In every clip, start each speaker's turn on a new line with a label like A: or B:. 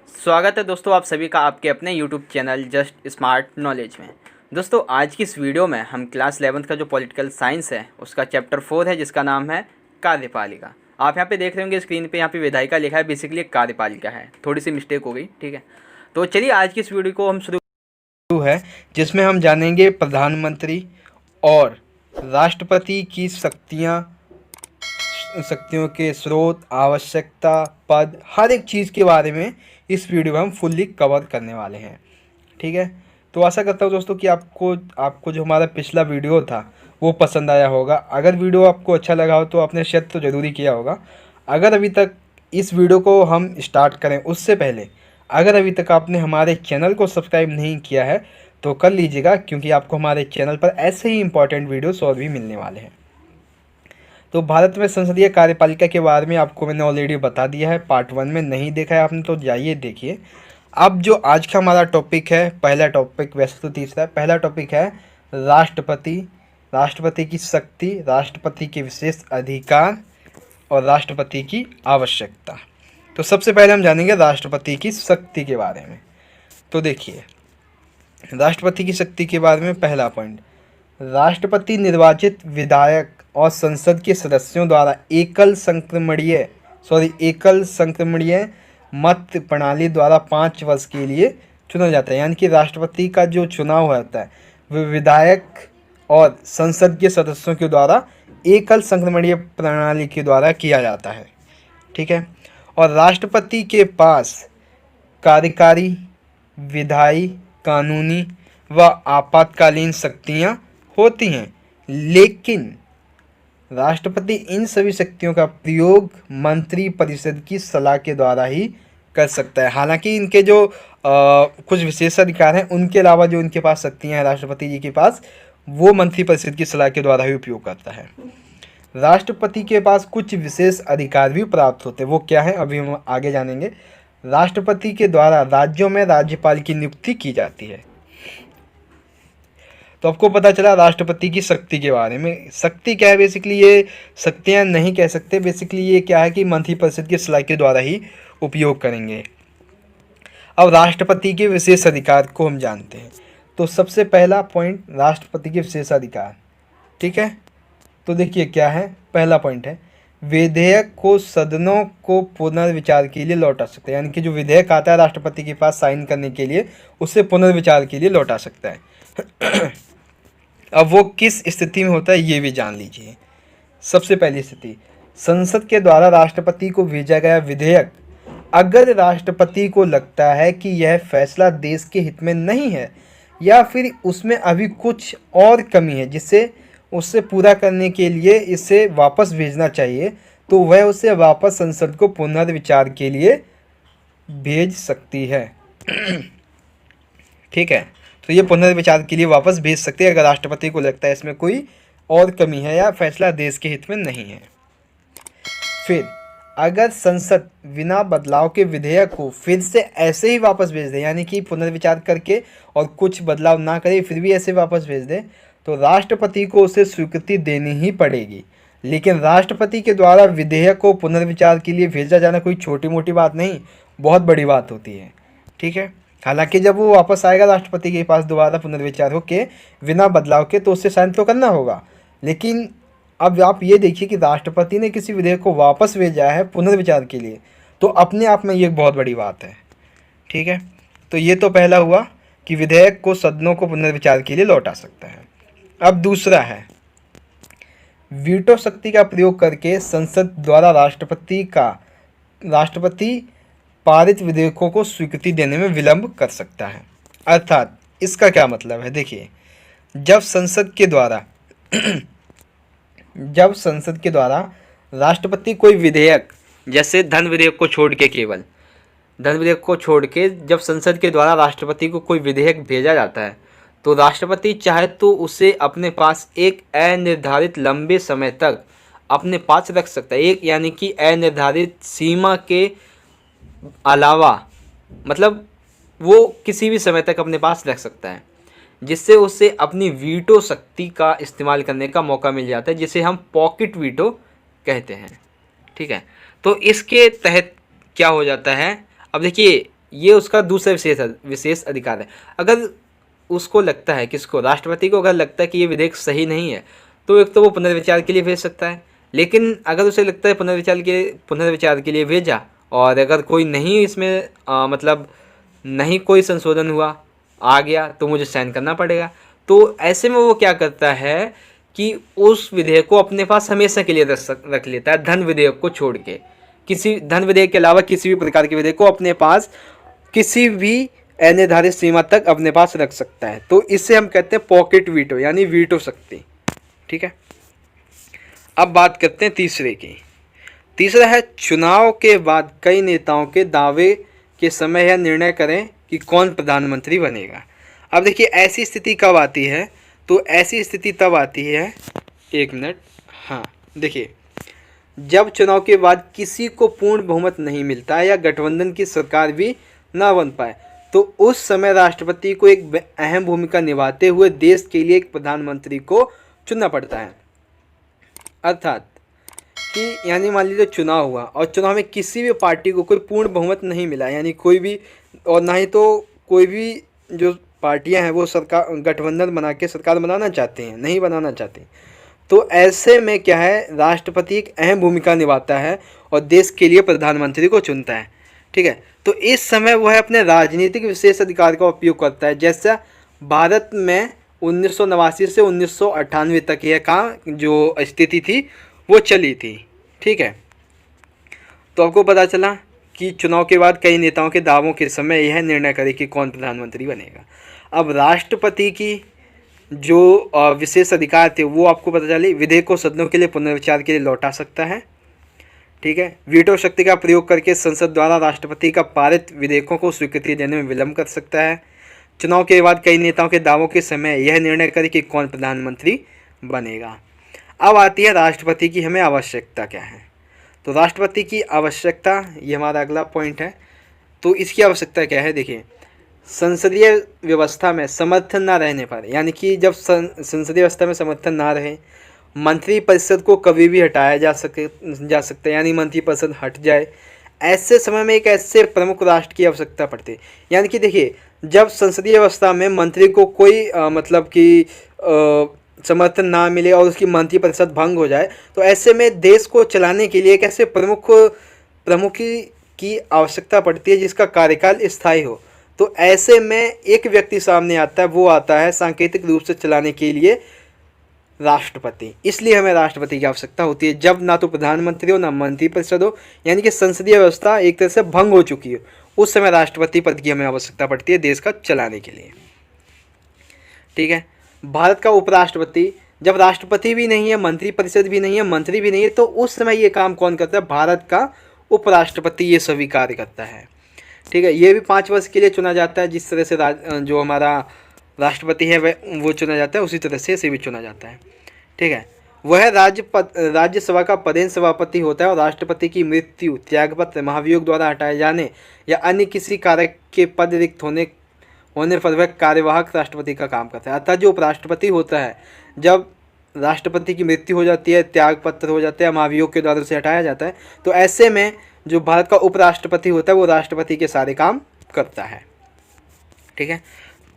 A: स्वागत है दोस्तों आप सभी का आपके अपने YouTube channel just smart knowledge में। दोस्तों आज की इस वीडियो में हम क्लास 11th का जो पॉलिटिकल साइंस है उसका चैप्टर 4 है जिसका नाम है कार्यपालिका। आप यहाँ पे देख रहे होंगे स्क्रीन पे, यहाँ पे विधायिका लिखा है, बेसिकली एक कार्यपालिका है। थोड़ी सी मिस्टेक हो गई, ठीक है। तो चलिए आज की इस वीडियो को हम शुरू
B: है जिसमें हम जानेंगे प्रधानमंत्री और राष्ट्रपति की शक्तियों के स्रोत, आवश्यकता, पद, हर एक चीज़ के बारे में इस वीडियो में हम फुल्ली कवर करने वाले हैं। ठीक है, तो आशा करता हूँ दोस्तों कि आपको जो हमारा पिछला वीडियो था वो पसंद आया होगा। अगर वीडियो आपको अच्छा लगा हो तो आपने शेयर तो ज़रूर ही किया होगा। अगर अभी तक इस वीडियो को हम स्टार्ट करें उससे पहले अगर अभी तक आपने हमारे चैनल को सब्सक्राइब नहीं किया है तो कर लीजिएगा, क्योंकि आपको हमारे चैनल पर ऐसे ही इंपॉर्टेंट वीडियोस और भी मिलने वाले हैं। तो भारत में संसदीय कार्यपालिका के बारे में आपको मैंने ऑलरेडी बता दिया है, पार्ट 1 में नहीं देखा है आपने तो जाइए देखिए। अब जो आज का हमारा टॉपिक है, पहला टॉपिक, वैसे तो तीसरा है, पहला टॉपिक है राष्ट्रपति की शक्ति, राष्ट्रपति के विशेष अधिकार और राष्ट्रपति की आवश्यकता। तो सबसे पहले हम जानेंगे राष्ट्रपति की शक्ति के बारे में। तो देखिए, राष्ट्रपति की शक्ति के बारे में पहला पॉइंट, राष्ट्रपति निर्वाचित विधायक और संसद के सदस्यों द्वारा एकल संक्रमणीय मत प्रणाली द्वारा 5 वर्ष के लिए चुना जाता है। यानी कि राष्ट्रपति का जो चुनाव होता है वह विधायक और संसद के सदस्यों के द्वारा एकल संक्रमणीय प्रणाली के द्वारा किया जाता है। ठीक है, और राष्ट्रपति के पास कार्यकारी, विधायी, कानूनी व आपातकालीन शक्तियाँ होती हैं, लेकिन राष्ट्रपति इन सभी शक्तियों का प्रयोग मंत्री परिषद की सलाह के द्वारा ही कर सकता है। हालांकि इनके जो कुछ विशेषाधिकार हैं, उनके अलावा जो इनके पास शक्तियां हैं राष्ट्रपति जी के पास, वो मंत्री परिषद की सलाह के द्वारा ही उपयोग करता है। राष्ट्रपति के पास कुछ विशेष अधिकार भी प्राप्त होते हैं। वो क्या है अभी हम आगे जानेंगे। राष्ट्रपति के द्वारा राज्यों में राज्यपाल की नियुक्ति की जाती है। तो आपको पता चला राष्ट्रपति की शक्ति के बारे में। शक्ति क्या है, बेसिकली ये शक्तियाँ नहीं कह सकते, बेसिकली ये क्या है कि मंत्रिपरिषद की सलाह के द्वारा ही उपयोग करेंगे। अब राष्ट्रपति के विशेष अधिकार को हम जानते हैं। तो सबसे पहला पॉइंट, राष्ट्रपति के विशेष अधिकार। ठीक है, तो देखिए क्या है, पहला पॉइंट है, विधेयक को सदनों को पुनर्विचार के लिए लौटा सकता है। यानी कि जो विधेयक आता है राष्ट्रपति के पास साइन करने के लिए, उसे पुनर्विचार के लिए लौटा सकता है। अब वो किस स्थिति में होता है ये भी जान लीजिए। सबसे पहली स्थिति, संसद के द्वारा राष्ट्रपति को भेजा गया विधेयक अगर राष्ट्रपति को लगता है कि यह फैसला देश के हित में नहीं है या फिर उसमें अभी कुछ और कमी है जिसे उससे पूरा करने के लिए इसे वापस भेजना चाहिए, तो वह उसे वापस संसद को पुनर्विचार के लिए भेज सकती है। ठीक है, तो ये पुनर्विचार के लिए वापस भेज सकते हैं अगर राष्ट्रपति को लगता है इसमें कोई और कमी है या फैसला देश के हित में नहीं है। फिर अगर संसद बिना बदलाव के विधेयक को फिर से ऐसे ही वापस भेज दे, यानी कि पुनर्विचार करके और कुछ बदलाव ना करे फिर भी ऐसे वापस भेज दे, तो राष्ट्रपति को उसे स्वीकृति देनी ही पड़ेगी। लेकिन राष्ट्रपति के द्वारा विधेयक को पुनर्विचार के लिए भेजा जाना कोई छोटी मोटी बात नहीं, बहुत बड़ी बात होती है। ठीक है, हालांकि जब वो वापस आएगा राष्ट्रपति के पास दोबारा पुनर्विचार होके बिना बदलाव के, तो उससे साइन तो करना होगा। लेकिन अब आप ये देखिए कि राष्ट्रपति ने किसी विधेयक को वापस भेजा है पुनर्विचार के लिए, तो अपने आप में ये एक बहुत बड़ी बात है। ठीक है, तो ये तो पहला हुआ कि विधेयक को सदनों को पुनर्विचार के लिए लौटा सकता है। अब दूसरा है, वीटो शक्ति का प्रयोग करके संसद द्वारा राष्ट्रपति पारित विधेयकों को स्वीकृति देने में विलंब कर सकता है। अर्थात इसका क्या मतलब है, देखिए, जब संसद के द्वारा राष्ट्रपति कोई विधेयक,
A: जैसे धन विधेयक को छोड़ के, केवल धन विधेयक को छोड़ के जब संसद के द्वारा राष्ट्रपति को कोई विधेयक भेजा जाता है तो राष्ट्रपति चाहे तो उसे अपने पास एक अनिर्धारित लंबे समय तक अपने पास रख सकता है। एक यानी कि अनिर्धारित सीमा के अलावा, मतलब वो किसी भी समय तक अपने पास रख सकता है, जिससे उसे अपनी वीटो शक्ति का इस्तेमाल करने का मौका मिल जाता है, जिसे हम पॉकेट वीटो कहते हैं। ठीक है, तो इसके तहत क्या हो जाता है, अब देखिए ये उसका दूसरा विशेष अधिकार है। अगर उसको लगता है, किसको, राष्ट्रपति को अगर लगता है कि ये विधेयक सही नहीं है, तो एक तो वो पुनर्विचार के लिए भेज सकता है। लेकिन अगर उसे लगता है पुनर्विचार के लिए भेजा, और अगर कोई नहीं इसमें मतलब नहीं कोई संशोधन हुआ, आ गया, तो मुझे साइन करना पड़ेगा। तो ऐसे में वो क्या करता है कि उस विधेयक को अपने पास हमेशा के लिए रख लेता है, धन विधेयक को छोड़ के। किसी धन विधेयक के अलावा किसी भी प्रकार के विधेयक को अपने पास किसी भी अनिर्धारित सीमा तक अपने पास रख सकता है। तो इससे हम कहते हैं पॉकेट वीटो, यानी वीटो शक्ति। ठीक है, अब बात करते हैं तीसरे की। तीसरा है चुनाव के बाद कई नेताओं के दावे के समय यह निर्णय करें कि कौन प्रधानमंत्री बनेगा। अब देखिए ऐसी स्थिति कब आती है, तो ऐसी स्थिति तब आती है, एक मिनट, हाँ देखिए, जब चुनाव के बाद किसी को पूर्ण बहुमत नहीं मिलता या गठबंधन की सरकार भी ना बन पाए, तो उस समय राष्ट्रपति को एक अहम भूमिका निभाते हुए देश के लिए एक प्रधानमंत्री को चुनना पड़ता है। अर्थात कि यानी मान लीजिए चुनाव हुआ और चुनाव में किसी भी पार्टी को कोई पूर्ण बहुमत नहीं मिला, यानी कोई भी, और ना ही तो कोई भी जो पार्टियां हैं वो सरकार गठबंधन बना के सरकार बनाना चाहते हैं, नहीं बनाना चाहते। तो ऐसे में क्या है, राष्ट्रपति एक अहम भूमिका निभाता है और देश के लिए प्रधानमंत्री को चुनता है। ठीक है, तो इस समय वह अपने राजनीतिक विशेष अधिकार का उपयोग करता है। जैसा भारत में 1989 से 1998 तक यह काम जो स्थिति थी वो चली थी। ठीक है, तो आपको पता चला कि चुनाव के बाद कई नेताओं के दावों के समय यह निर्णय करे कि कौन प्रधानमंत्री बनेगा। अब राष्ट्रपति की जो विशेष अधिकार थे वो आपको पता चले, विधेयक को सदनों के लिए पुनर्विचार के लिए लौटा सकता है। ठीक है, वीटो शक्ति का प्रयोग करके संसद द्वारा राष्ट्रपति का पारित विधेयकों को स्वीकृति देने में विलंब कर सकता है। चुनाव के बाद कई नेताओं के दावों के समय यह निर्णय करे कि कौन प्रधानमंत्री बनेगा। अब आती है राष्ट्रपति की हमें आवश्यकता क्या है। तो राष्ट्रपति की आवश्यकता, ये हमारा अगला पॉइंट है। तो इसकी आवश्यकता क्या है, देखिए, संसदीय व्यवस्था में समर्थन ना रहने पर, यानी कि जब संसदीय व्यवस्था में समर्थन ना रहे, मंत्रिपरिषद को कभी भी हटाया जा सकता है, यानी मंत्रिपरिषद हट जाए, ऐसे समय में एक ऐसे प्रमुख राष्ट्र की आवश्यकता पड़ती है। यानी कि देखिए, जब संसदीय व्यवस्था में मंत्री को कोई मतलब कि समर्थन ना मिले और उसकी मंत्रिपरिषद भंग हो जाए, तो ऐसे में देश को चलाने के लिए एक ऐसे प्रमुख की आवश्यकता पड़ती है जिसका कार्यकाल स्थायी हो। तो ऐसे में एक व्यक्ति सामने आता है, वो आता है सांकेतिक रूप से चलाने के लिए राष्ट्रपति। इसलिए हमें राष्ट्रपति की आवश्यकता होती है जब ना तो प्रधानमंत्री हो ना मंत्रिपरिषद हो, यानी कि संसदीय व्यवस्था एक तरह से भंग हो चुकी है, उस समय राष्ट्रपति पद की हमें आवश्यकता पड़ती है देश का चलाने के लिए। ठीक है, भारत का उपराष्ट्रपति, जब राष्ट्रपति भी नहीं है, मंत्रिपरिषद भी नहीं है, मंत्री भी नहीं है, तो उस समय ये काम कौन करता है, भारत का उपराष्ट्रपति ये सभी कार्य करता है। ठीक है, ये भी 5 वर्ष के लिए चुना जाता है। जिस तरह से जो हमारा राष्ट्रपति है वो चुना जाता है, उसी तरह से इसे भी चुना जाता है। ठीक है, वह राज्यसभा का पदेन सभापति होता है और राष्ट्रपति की मृत्यु, त्यागपत्र, महाभियोग द्वारा हटाए जाने या अन्य किसी कारक के पद रिक्त होने पर वह कार्यवाहक राष्ट्रपति का काम करता है। अर्थात जो उपराष्ट्रपति होता है, जब राष्ट्रपति की मृत्यु हो जाती है, त्यागपत्र हो जाते हैं, महाभियोग के द्वारा उसे हटाया जाता है, तो ऐसे में जो भारत का उपराष्ट्रपति होता है वो राष्ट्रपति के सारे काम करता है। ठीक है,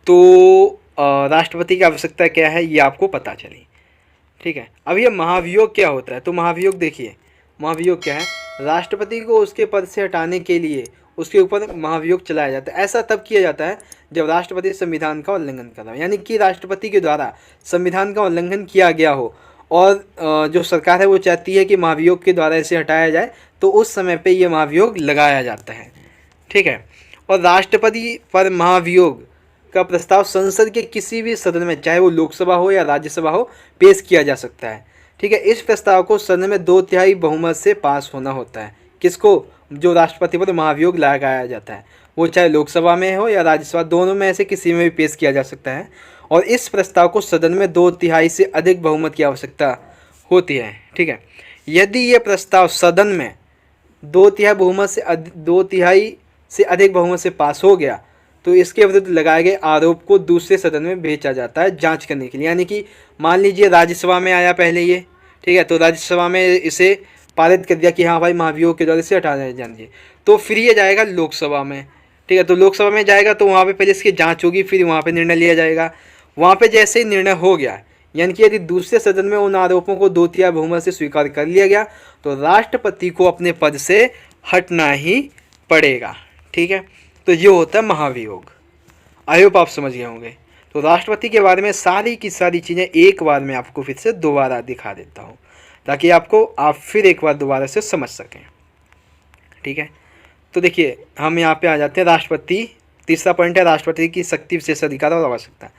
A: तो राष्ट्रपति की आवश्यकता क्या है ये आपको पता चली। ठीक है, अब ये महाभियोग क्या होता है, तो महाभियोग देखिए, महाभियोग क्या है, राष्ट्रपति को उसके पद से हटाने के लिए उसके ऊपर महाभियोग चलाया जाता है। ऐसा तब किया जाता है जब राष्ट्रपति संविधान का उल्लंघन कर रहा हो, यानी कि राष्ट्रपति के द्वारा संविधान का उल्लंघन किया गया हो और जो सरकार है वो चाहती है कि महाभियोग के द्वारा इसे हटाया जाए, तो उस समय पे ये महाभियोग लगाया जाता है। ठीक है, और राष्ट्रपति पर महाभियोग का प्रस्ताव संसद के किसी भी सदन में, चाहे वो लोकसभा हो या राज्यसभा हो, पेश किया जा सकता है। ठीक है, इस प्रस्ताव को सदन में 2/3 बहुमत से पास होना होता है। किसको, जो राष्ट्रपति पर महाभियोग लगाया जाता है, वो चाहे लोकसभा में हो या राज्यसभा, दोनों में से किसी में भी पेश किया जा सकता है। और इस प्रस्ताव को सदन में 2/3 से अधिक बहुमत की आवश्यकता होती है। ठीक है, यदि ये प्रस्ताव सदन में 2/3 से अधिक बहुमत से पास हो गया, तो इसके विरुद्ध लगाए गए आरोप को दूसरे सदन में भेजा जाता है जांच करने के लिए। यानी कि मान लीजिए राज्यसभा में आया पहले ये, ठीक है, तो राज्यसभा में इसे पारित कर दिया कि हाँ भाई महाभियोग के द्वारा इसे हटाया जाना चाहिए, तो फिर ये जाएगा लोकसभा में, ठीक है। तो लोकसभा में जाएगा तो वहाँ पे पहले इसकी जांच होगी, फिर वहाँ पे निर्णय लिया जाएगा। वहाँ पे जैसे ही निर्णय हो गया, यानी कि यदि दूसरे सदन में उन आरोपों को 2/3 बहुमत से स्वीकार कर लिया गया तो राष्ट्रपति को अपने पद से हटना ही पड़ेगा। ठीक है, तो ये होता है महाभियोग। आई होप आप समझ गए होंगे। तो राष्ट्रपति के बारे में सारी की सारी चीज़ें एक बार मैं आपको फिर से दोबारा दिखा देता हूँ, ताकि आप फिर एक बार दोबारा से समझ सकें। ठीक है, तो देखिए हम यहाँ पे आ जाते हैं राष्ट्रपति। तीसरा पॉइंट है राष्ट्रपति की शक्ति, विशेषाधिकार और आवश्यकता।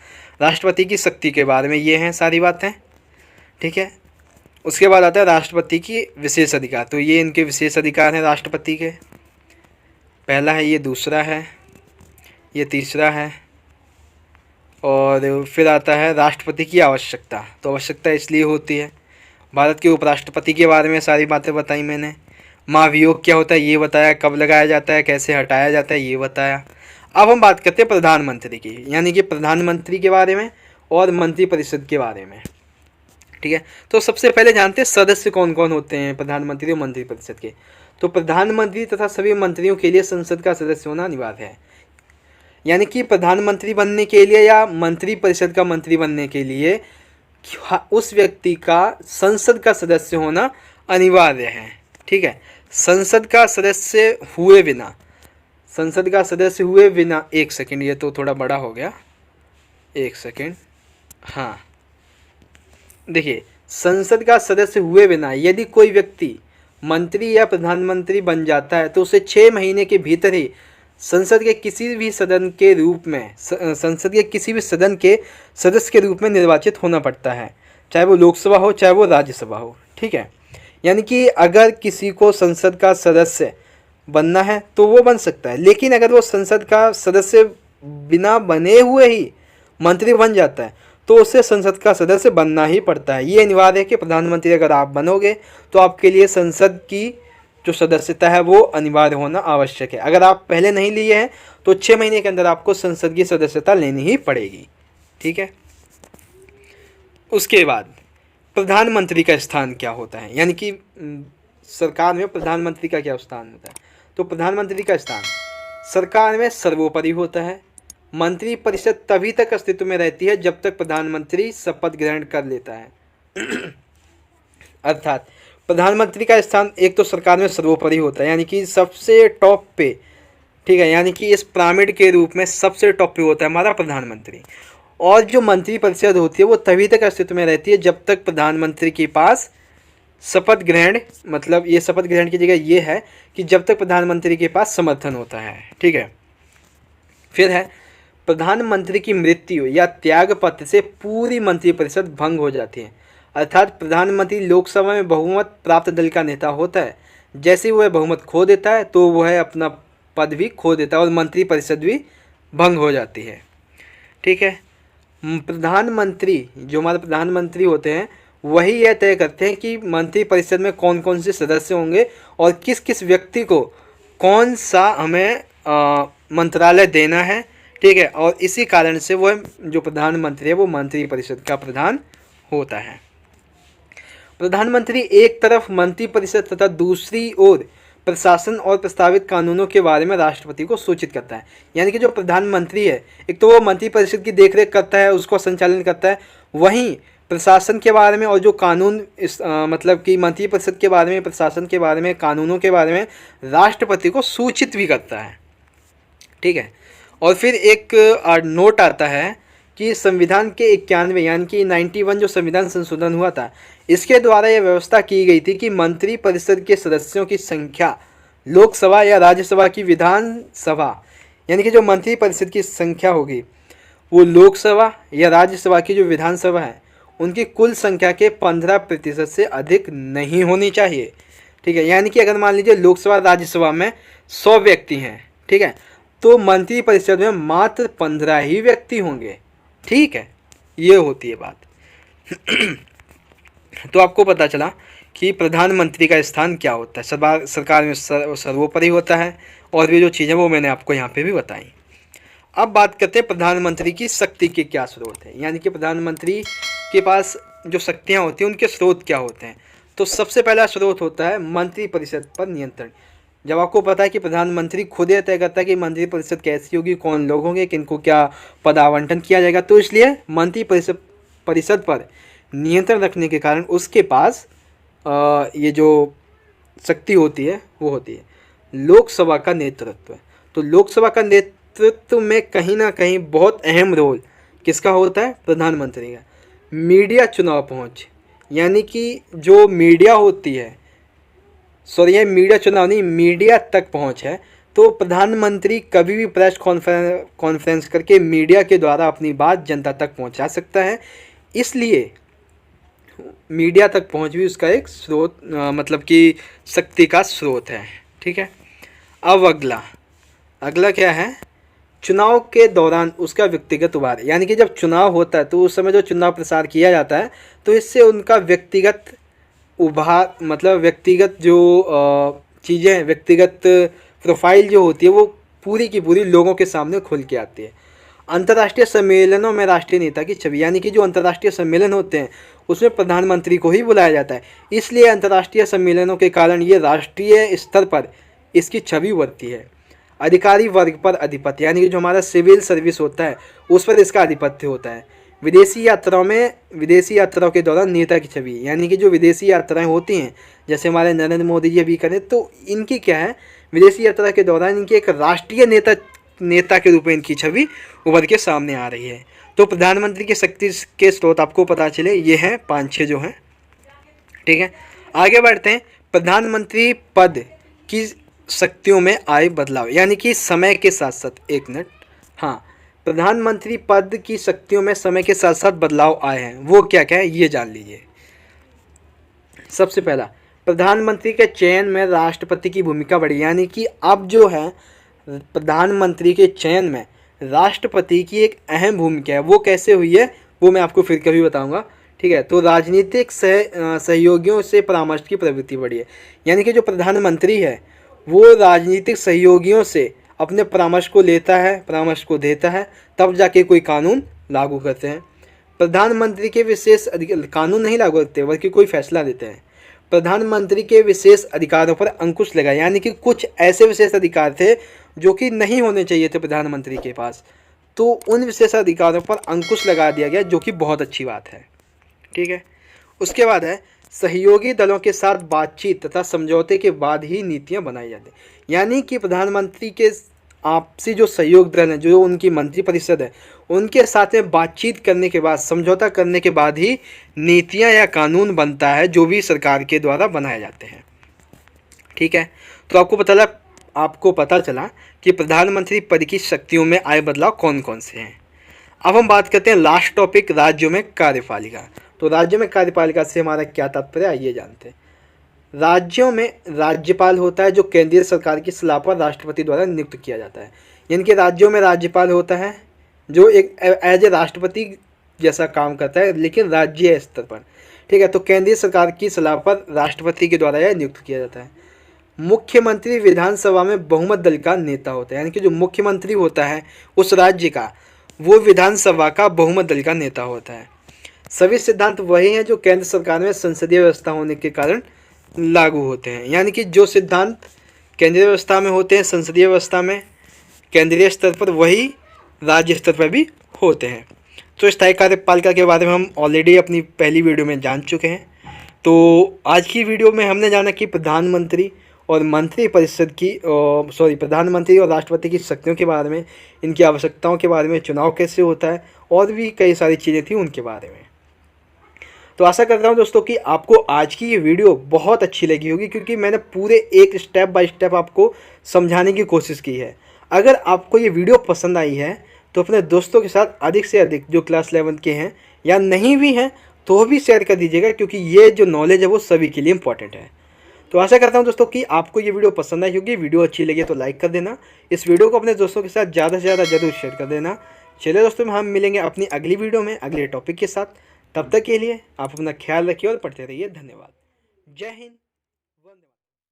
A: राष्ट्रपति की शक्ति के बारे में ये हैं सारी बातें। ठीक है, उसके बाद आता है राष्ट्रपति की विशेष अधिकार। तो ये इनके विशेष अधिकार हैं राष्ट्रपति के। पहला है ये, दूसरा है ये, तीसरा है, और फिर आता है राष्ट्रपति की आवश्यकता। तो आवश्यकता इसलिए होती है, भारत के उपराष्ट्रपति के बारे में सारी बातें बताई मैंने। महाभियोग क्या होता है ये बताया, कब लगाया जाता है, कैसे हटाया जाता है ये बताया। अब हम बात करते हैं प्रधानमंत्री की, यानी कि प्रधानमंत्री के बारे में और मंत्रिपरिषद के बारे में। ठीक है, तो सबसे पहले जानते हैं सदस्य कौन कौन होते हैं प्रधानमंत्री और मंत्रिपरिषद के। तो प्रधानमंत्री तथा सभी मंत्रियों के लिए संसद का सदस्य होना अनिवार्य है। यानी कि प्रधानमंत्री बनने के लिए या मंत्रिपरिषद का मंत्री बनने के लिए उस व्यक्ति का संसद का सदस्य होना अनिवार्य है। ठीक है, संसद का सदस्य हुए बिना, संसद का सदस्य हुए बिना, एक सेकंड, ये तो थोड़ा बड़ा हो गया, एक सेकंड, हाँ देखिए, संसद का सदस्य हुए बिना यदि कोई व्यक्ति मंत्री या प्रधानमंत्री बन जाता है तो उसे 6 महीने के भीतर ही संसद के किसी भी सदन के रूप में, संसद के किसी भी सदन के सदस्य के रूप में निर्वाचित होना पड़ता है, चाहे वो लोकसभा हो चाहे वो राज्यसभा हो। ठीक है, यानी कि अगर किसी को संसद का सदस्य बनना है तो वो बन सकता है, लेकिन अगर वो संसद का सदस्य बिना बने हुए ही मंत्री बन जाता है तो उसे संसद का सदस्य बनना ही पड़ता है। ये अनिवार्य है कि प्रधानमंत्री अगर आप बनोगे तो आपके लिए संसद की जो सदस्यता है वो अनिवार्य होना आवश्यक है। अगर आप पहले नहीं लिए हैं तो 6 महीने के अंदर आपको संसद की सदस्यता लेनी ही पड़ेगी। ठीक है, उसके बाद प्रधानमंत्री का स्थान क्या होता है, यानी कि सरकार में प्रधानमंत्री का क्या स्थान होता है। तो प्रधानमंत्री का स्थान सरकार में सर्वोपरि होता है। मंत्रिपरिषद तभी तक अस्तित्व में रहती है जब तक प्रधानमंत्री शपथ ग्रहण कर लेता है। अर्थात प्रधानमंत्री का स्थान एक तो सरकार में सर्वोपरि होता है, यानी कि सबसे टॉप पे। ठीक है, यानी कि इस पिरामिड के रूप में सबसे टॉप पे होता है हमारा प्रधानमंत्री। और जो मंत्रिपरिषद होती है वो तभी तक अस्तित्व में रहती है जब तक प्रधानमंत्री के पास शपथ ग्रहण, मतलब ये शपथ ग्रहण की जगह ये है कि जब तक प्रधानमंत्री के पास समर्थन होता है। ठीक है, फिर है प्रधानमंत्री की मृत्यु या त्यागपत्र से पूरी मंत्रिपरिषद भंग हो जाती है। अर्थात प्रधानमंत्री लोकसभा में बहुमत प्राप्त दल का नेता होता है, जैसे ही वह बहुमत खो देता है तो वह अपना पद भी खो देता है और मंत्रिपरिषद भी भंग हो जाती है। ठीक है, प्रधानमंत्री, जो हमारे प्रधानमंत्री होते हैं वही यह तय करते हैं कि मंत्रिपरिषद में कौन कौन से सदस्य होंगे और किस किस व्यक्ति को कौन सा हमें मंत्रालय देना है। ठीक है, और इसी कारण से वह जो प्रधानमंत्री है वो मंत्रिपरिषद का प्रधान होता है। प्रधानमंत्री एक तरफ मंत्रिपरिषद तथा दूसरी ओर प्रशासन और प्रस्तावित कानूनों के बारे में राष्ट्रपति को सूचित करता है। यानी कि जो प्रधानमंत्री है एक तो वो मंत्रिपरिषद की देखरेख करता है, उसको संचालन करता है, वहीं प्रशासन के बारे में और जो कानून मतलब कि मंत्रिपरिषद के बारे में, प्रशासन के बारे में, कानूनों के बारे में राष्ट्रपति को सूचित भी करता है। ठीक है, और फिर एक नोट आता है कि संविधान के 91 यानी कि 91 जो संविधान संशोधन हुआ था, इसके द्वारा यह व्यवस्था की गई थी कि मंत्रिपरिषद के सदस्यों की संख्या लोकसभा या राज्यसभा की विधानसभा, यानी कि जो मंत्रिपरिषद की संख्या होगी वो लोकसभा या राज्यसभा की जो विधानसभा है उनकी कुल संख्या के 15% से अधिक नहीं होनी चाहिए। ठीक है, यानी कि अगर मान लीजिए लोकसभा राज्यसभा में 100 व्यक्ति हैं, ठीक है, तो मंत्रिपरिषद में मात्र 15 ही व्यक्ति होंगे। ठीक है, ये होती है बात। तो आपको पता चला कि प्रधानमंत्री का स्थान क्या होता है, सरकार में सर्वोपरि होता है, और भी जो चीज़ें वो मैंने आपको यहाँ पे भी बताई। अब बात करते हैं प्रधानमंत्री की शक्ति के क्या स्रोत हैं, यानी कि प्रधानमंत्री के पास जो शक्तियाँ होती हैं उनके स्रोत क्या होते हैं। तो सबसे पहला स्रोत होता है मंत्रिपरिषद पर नियंत्रण। जब आपको पता है कि प्रधानमंत्री खुद यह तय करता है कि मंत्रिपरिषद कैसी होगी, कौन लोग होंगे, किनको क्या पद आवंटन किया जाएगा, तो इसलिए मंत्रिपरिषद पर नियंत्रण रखने के कारण उसके पास ये जो शक्ति होती है वो होती है लोकसभा का नेतृत्व। तो लोकसभा का नेतृत्व में कहीं ना कहीं बहुत अहम रोल किसका होता है? प्रधानमंत्री का। मीडिया चुनाव पहुंच, यानी कि जो मीडिया होती है, सॉरी ये मीडिया चुनाव नहीं, मीडिया तक पहुंच है, तो प्रधानमंत्री कभी भी प्रेस कॉन्फ्रेंस करके मीडिया के द्वारा अपनी बात जनता तक पहुंचा सकता है। इसलिए मीडिया तक पहुंच भी उसका एक स्रोत मतलब कि शक्ति का स्रोत है। ठीक है, अब अगला क्या है? चुनाव के दौरान उसका व्यक्तिगत उभार, यानी कि जब चुनाव होता है तो उस समय जो चुनाव प्रसार किया जाता है तो इससे उनका व्यक्तिगत उभार, मतलब व्यक्तिगत जो चीज़ें हैं, व्यक्तिगत प्रोफाइल जो होती है वो पूरी की पूरी लोगों के सामने खुल के आती है। अंतर्राष्ट्रीय सम्मेलनों में राष्ट्रीय नेता की छवि, यानी कि जो अंतर्राष्ट्रीय सम्मेलन होते हैं उसमें प्रधानमंत्री को ही बुलाया जाता है, इसलिए अंतर्राष्ट्रीय सम्मेलनों के कारण ये राष्ट्रीय स्तर पर इसकी छवि उभरती है। अधिकारी वर्ग पर अधिपत्य, यानी कि जो हमारा सिविल सर्विस होता है उस पर इसका अधिपत्य होता है। विदेशी यात्राओं के दौरान नेता की छवि, यानी कि जो विदेशी यात्राएं होती हैं, जैसे हमारे नरेंद्र मोदी जी अभी करें, तो इनकी क्या है, विदेशी यात्रा के दौरान इनकी एक राष्ट्रीय नेता के रूप में इनकी छवि उभर के सामने आ रही है। तो प्रधानमंत्री की शक्ति के स्रोत आपको पता चले, ये हैं 5-6 जो हैं। ठीक है, आगे बढ़ते हैं। प्रधानमंत्री पद की शक्तियों में आए बदलाव, यानी कि समय के साथ साथ, एक मिनट, हाँ, प्रधानमंत्री पद की शक्तियों में समय के साथ साथ बदलाव आए हैं, वो क्या क्या है ये जान लीजिए। सबसे पहला, प्रधानमंत्री के चयन में राष्ट्रपति की भूमिका बढ़ी, यानी कि अब जो है प्रधानमंत्री के चयन में राष्ट्रपति की एक अहम भूमिका है। वो कैसे हुई है वो मैं आपको फिर कभी बताऊंगा। ठीक है, तो राजनीतिक सहयोगियों से परामर्श की प्रवृत्ति बढ़ी है, यानी कि जो प्रधानमंत्री है वो राजनीतिक सहयोगियों से अपने परामर्श को लेता है, परामर्श को देता है, तब जाके कोई कानून लागू करते हैं। प्रधानमंत्री के विशेष कानून नहीं लागू करते बल्कि कोई फैसला देते हैं। प्रधानमंत्री के विशेष अधिकारों पर अंकुश लगा, यानी कि कुछ ऐसे विशेष अधिकार थे जो कि नहीं होने चाहिए थे प्रधानमंत्री के पास, तो उन विशेष अधिकारों पर अंकुश लगा दिया गया, जो कि बहुत अच्छी बात है। ठीक है, उसके बाद है सहयोगी दलों के साथ बातचीत तथा समझौते के बाद ही नीतियां बनाई जाती, यानी कि प्रधानमंत्री के आपसी जो सहयोग दल हैं, जो उनकी मंत्रिपरिषद है, उनके साथ में बातचीत करने के बाद, समझौता करने के बाद ही नीतियां या कानून बनता है जो भी सरकार के द्वारा बनाए जाते हैं। ठीक है, तो आपको पता चला कि प्रधानमंत्री पद की शक्तियों में आए बदलाव कौन कौन से हैं। अब हम बात करते हैं लास्ट टॉपिक, राज्यों में कार्यपालिका। तो राज्यों में कार्यपालिका से हमारा क्या तात्पर्य है ये जानते हैं। राज्यों में राज्यपाल होता है जो केंद्रीय सरकार की सलाह पर राष्ट्रपति द्वारा नियुक्त किया जाता है, यानी कि राज्यों में राज्यपाल होता है जो एक एज ए राष्ट्रपति जैसा काम करता है, लेकिन राज्य स्तर पर। ठीक है, तो केंद्रीय सरकार की सलाह पर राष्ट्रपति के द्वारा यह नियुक्त किया जाता है। मुख्यमंत्री विधानसभा में बहुमत दल का नेता होता है, यानी कि जो मुख्यमंत्री होता है उस राज्य का, वो विधानसभा का बहुमत दल का नेता होता है। सभी सिद्धांत वही हैं जो केंद्र सरकार में संसदीय व्यवस्था होने के कारण लागू होते हैं, यानी कि जो सिद्धांत केंद्रीय व्यवस्था में होते हैं, संसदीय व्यवस्था में, केंद्रीय स्तर पर, वही राज्य स्तर पर भी होते हैं। तो स्थायी कार्यपालिका के बारे में हम ऑलरेडी अपनी पहली वीडियो में जान चुके हैं। तो आज की वीडियो में हमने जाना कि प्रधानमंत्री और मंत्रिपरिषद की प्रधानमंत्री और राष्ट्रपति की शक्तियों के बारे में, इनकी आवश्यकताओं के बारे में, चुनाव कैसे होता है, और भी कई सारी चीज़ें थी उनके बारे में। तो आशा करता हूँ दोस्तों कि आपको आज की ये वीडियो बहुत अच्छी लगी होगी, क्योंकि मैंने पूरे एक स्टेप बाय स्टेप आपको समझाने की कोशिश की है। अगर आपको ये वीडियो पसंद आई है तो अपने दोस्तों के साथ अधिक से अधिक जो क्लास 11 के हैं या नहीं भी हैं तो भी शेयर कर दीजिएगा, क्योंकि ये जो नॉलेज है वो सभी के लिए इंपॉर्टेंट है। तो आशा करता हूँ दोस्तों कि आपको ये वीडियो पसंद आई होगी। वीडियो अच्छी लगी तो लाइक कर देना, इस वीडियो को अपने दोस्तों के साथ ज़्यादा से ज़्यादा जरूर शेयर कर देना। चलिए दोस्तों, हम मिलेंगे अपनी अगली वीडियो में अगले टॉपिक के साथ। तब तक के लिए आप अपना ख्याल रखिए और पढ़ते रहिए। धन्यवाद। जय हिंद।